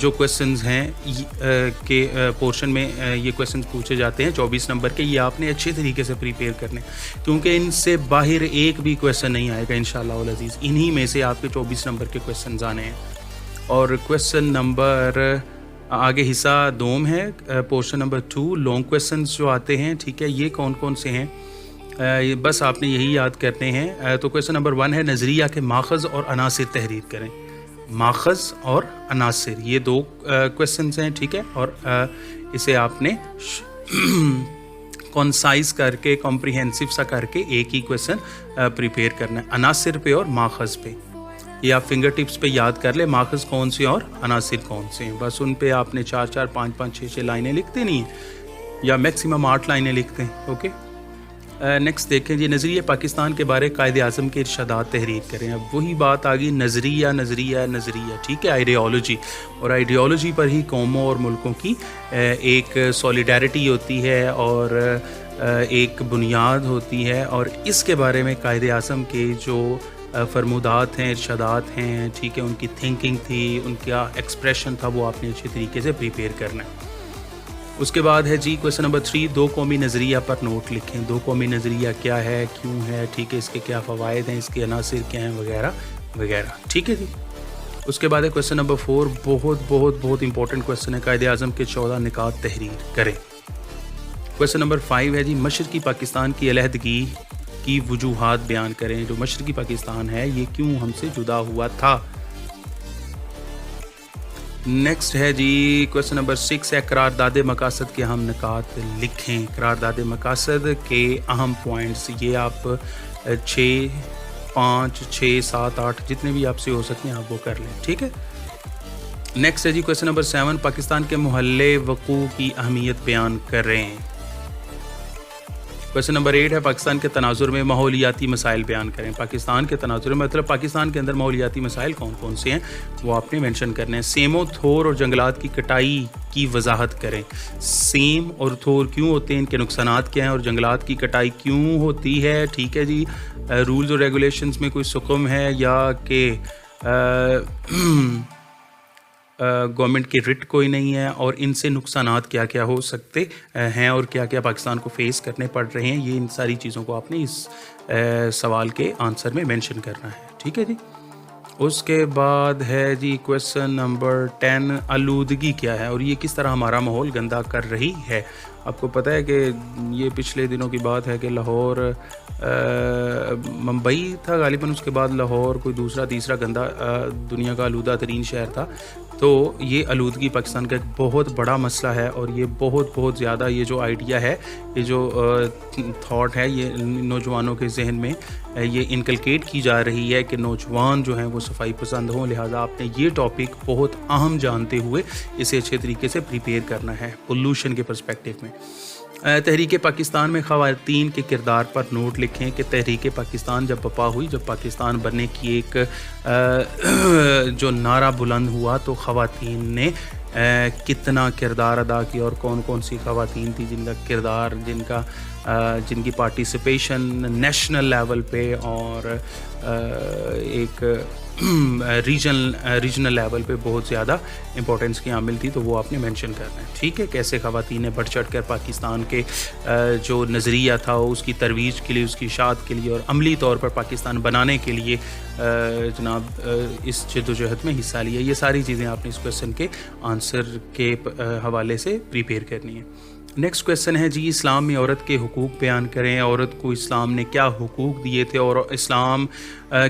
جو کویسچنز ہیں کے پورشن میں یہ کویسچنز پوچھے جاتے ہیں 24 نمبر کے، یہ آپ نے اچھے طریقے سے پریپیئر کرنے، کیونکہ ان سے باہر ایک بھی کویسچن نہیں آئے گا انشاءاللہ العزیز، انہی میں سے آپ کے 24 نمبر کے کویسچنز آنے ہیں۔ اور کویسچن نمبر آگے حصہ دوم ہے، پورشن نمبر 2 لانگ کویسچنز جو آتے ہیں، ٹھیک ہے، یہ کون کون سے ہیں بس آپ نے یہی یاد کرنے ہیں۔ تو کویسچن نمبر 1 ہے نظریہ کے ماخذ اور عناصر تحریر کریں۔ ماخذ اور عناصر یہ 2 کویسچنز ہیں، ٹھیک ہے، اور اسے آپ نے کنسائز کر کے کمپریہنسو سا کر کے ایک ہی کویسچن پریپیئر کرنا ہے، عناصر پہ اور ماخذ پہ۔ یہ آپ فنگر ٹپس پہ یاد کر لیں، ماخذ کون سے اور عناصر کون سے ہیں، بس ان پہ آپ نے 4 5 6 لائنیں لکھتے نہیں ہیں، یا میکسیمم 8 لائنیں لکھتے ہیں، اوکے۔ نیکسٹ دیکھیں جی، نظریہ پاکستان کے بارے قائد اعظم کے ارشادات تحریر کریں۔ اب وہی بات آ گئی، نظریہ نظریہ نظریہ، ٹھیک ہے، آئیڈیالوجی، اور آئیڈیالوجی پر ہی قوموں اور ملکوں کی ایک سولیڈیرٹی ہوتی ہے اور ایک بنیاد ہوتی ہے، اور اس کے بارے میں قائد اعظم کے جو فرمودات ہیں، ارشادات ہیں، ٹھیک ہے، ان کی تھنکنگ تھی، ان کا ایکسپریشن تھا، وہ آپ نے اچھے طریقے سے پریپیئر کرنا ہے۔ اس کے بعد ہے جی کویسچن نمبر 3 2 قومی نظریہ پر نوٹ لکھیں۔ 2 قومی نظریہ کیا ہے، کیوں ہے، ٹھیک ہے، اس کے کیا فوائد ہیں، اس کے عناصر کیا ہیں، وغیرہ وغیرہ، ٹھیک ہے جی۔ اس کے بعد ہے کویسچن نمبر 4 بہت امپورٹنٹ کویسچن ہے، قائد اعظم کے 14 نکات تحریر کریں۔ کویسچن نمبر 5 ہے جی مشرقی پاکستان کی علیحدگی کی وجوہات بیان کریں۔ جو مشرقی پاکستان ہے یہ کیوں ہم سے جدا ہوا تھا۔ نیکسٹ ہے جی کویسچن نمبر 6 ہے قرارداد مقاصد کے اہم نکات لکھیں۔ قرارداد مقاصد کے اہم پوائنٹس، یہ آپ 6 5 6 7 8 جتنے بھی آپ سے ہو سکتے ہیں آپ وہ کر لیں، ٹھیک ہے۔ نیکسٹ ہے جی کویسچن نمبر 7 پاکستان کے محلِ وقوع کی اہمیت بیان کریں۔ کویسچن نمبر 8 ہے پاکستان کے تناظر میں ماحولیاتی مسائل بیان کریں۔ پاکستان کے تناظر میں مطلب پاکستان کے اندر ماحولیاتی مسائل کون کون سے ہیں وہ آپ نے مینشن کرنے ہیں۔ سیموں، تھور اور جنگلات کی کٹائی کی وضاحت کریں۔ سیم اور تھور کیوں ہوتے ہیں، ان کے نقصانات کیا ہیں، اور جنگلات کی کٹائی کیوں ہوتی ہے، ٹھیک ہے جی۔ رولز اور ریگولیشنز میں کوئی سکم ہے یا کہ گورنمنٹ کی رٹ کوئی نہیں ہے، اور ان سے نقصانات کیا کیا ہو سکتے ہیں اور کیا کیا پاکستان کو فیس کرنے پڑ رہے ہیں، یہ ان ساری چیزوں کو آپ نے اس سوال کے آنسر میں مینشن کرنا ہے، ٹھیک ہے جی۔ اس کے بعد ہے جی کویسچن نمبر 10 آلودگی کیا ہے اور یہ کس طرح ہمارا ماحول گندا کر رہی ہے۔ آپ کو پتہ ہے کہ یہ پچھلے دنوں کی بات ہے کہ لاہور ممبئی تھا غالباً، اس کے بعد لاہور کوئی دوسرا تیسرا گندا دنیا کا آلودہ ترین شہر تھا۔ تو یہ آلودگی پاکستان کا ایک بہت بڑا مسئلہ ہے، اور یہ بہت زیادہ یہ جو آئیڈیا ہے، یہ جو تھاٹ ہے، یہ نوجوانوں کے ذہن میں یہ انکلکیٹ کی جا رہی ہے کہ نوجوان جو ہیں وہ صفائی پسند ہوں، لہٰذا آپ نے یہ ٹاپک بہت اہم جانتے ہوئے اسے اچھے طریقے سے پریپیئر کرنا ہے پولوشن کے پرسپیکٹیو میں۔ تحریک پاکستان میں خواتین کے کردار پر نوٹ لکھیں کہ تحریک پاکستان جب بپا ہوئی، جب پاکستان بننے کی ایک جو نعرہ بلند ہوا تو خواتین نے کتنا کردار ادا کیا، اور کون کون سی خواتین تھی جن کا کردار، جن کی پارٹیسپیشن نیشنل لیول پہ اور ایک ریجنل لیول پہ بہت زیادہ امپورٹنس کی عامل تھی، تو وہ آپ نے مینشن کرنا ہے، ٹھیک ہے۔ کیسے خواتین نے بڑھ چڑھ کر پاکستان کے جو نظریہ تھا اس کی ترویج کے لیے، اس کی اشاعت کے لیے اور عملی طور پر پاکستان بنانے کے لیے جناب اس جدوجہد میں حصہ لیا، یہ ساری چیزیں آپ نے اس کویسچن کے آنسر کے حوالے سے پریپیئر کرنی ہے۔ نیکسٹ کویسچن ہے جی اسلام میں عورت کے حقوق بیان کریں۔ عورت کو اسلام نے کیا حقوق دیے تھے، اور اسلام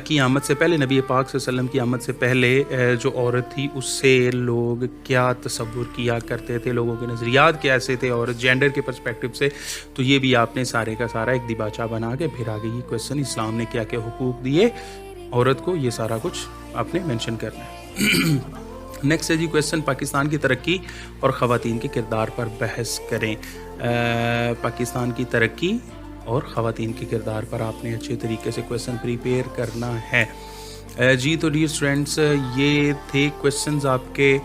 کی آمد سے پہلے، نبی پاک صلی اللہ علیہ وسلم کی آمد سے پہلے جو عورت تھی اس سے لوگ کیا تصور کیا کرتے تھے، لوگوں کے نظریات کیسے تھے، اور جینڈر کے پرسپیکٹیو سے، تو یہ بھی آپ نے سارے کا سارا ایک دیباچہ بنا کے پھر آگے یہ کویسچن اسلام نے کیا کیا حقوق دیے عورت کو، یہ سارا کچھ آپ نے مینشن کرنا ہے۔ نیکسٹ ہے جی کویسچن پاکستان کی ترقی اور خواتین کے کردار پر بحث کریں۔ پاکستان کی ترقی اور خواتین کے کردار پر آپ نے اچھے طریقے سے کویسچن پریپیئر کرنا ہے۔ جی تو ڈیئر اسٹوڈنٹس، یہ تھے کویسچنز آپ کے۔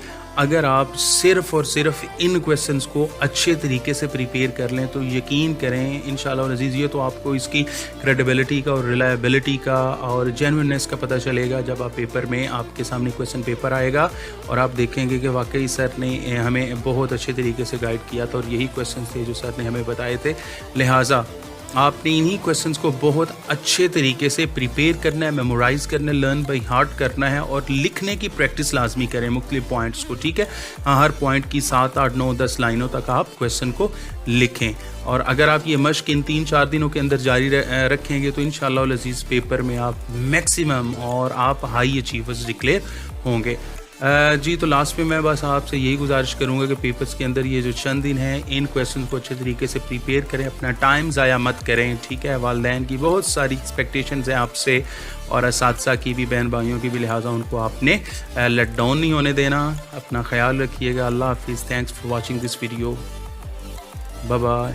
اگر آپ صرف اور صرف ان کویسچنس کو اچھے طریقے سے پریپیئر کر لیں تو یقین کریں انشاءاللہ العزیز یہ تو آپ کو اس کی کریڈیبلٹی کا اور ریلائبلٹی کا اور جینوئننس کا پتہ چلے گا جب آپ پیپر میں آپ کے سامنے کویسچن پیپر آئے گا اور آپ دیکھیں گے کہ واقعی سر نے ہمیں بہت اچھے طریقے سے گائیڈ کیا تھا اور یہی کویسچنس تھے جو سر نے ہمیں بتائے تھے. لہٰذا آپ نے انہی کویسچنس کو بہت اچھے طریقے سے پریپیئر کرنا ہے, میمورائز کرنا ہے, لرن بائی ہارٹ کرنا ہے اور لکھنے کی پریکٹس لازمی کریں مختلف پوائنٹس کو. ٹھیک ہے, ہاں ہر پوائنٹ کی 7, 8, 9, 10 لائنوں تک آپ کویسچن کو لکھیں اور اگر آپ یہ مشق ان 3-4 دنوں کے اندر جاری رکھیں گے تو انشاءاللہ العزیز پیپر میں آپ میکسیمم اور آپ ہائی اچیورز ڈکلیئر ہوں گے. جی تو لاسٹ میں میں بس آپ سے یہی گزارش کروں گا کہ پیپرز کے اندر یہ جو چند دن ہیں ان کویسچن کو اچھے طریقے سے پریپیئر کریں, اپنا ٹائم ضائع مت کریں. ٹھیک ہے, والدین کی بہت ساری ایکسپیکٹیشنز ہیں آپ سے اور اساتذہ کی بھی, بہن بھائیوں کی بھی, لہٰذا ان کو آپ نے لیٹ ڈاؤن نہیں ہونے دینا. اپنا خیال رکھیے گا. اللہ حافظ. Thanks for watching this video. Bye bye.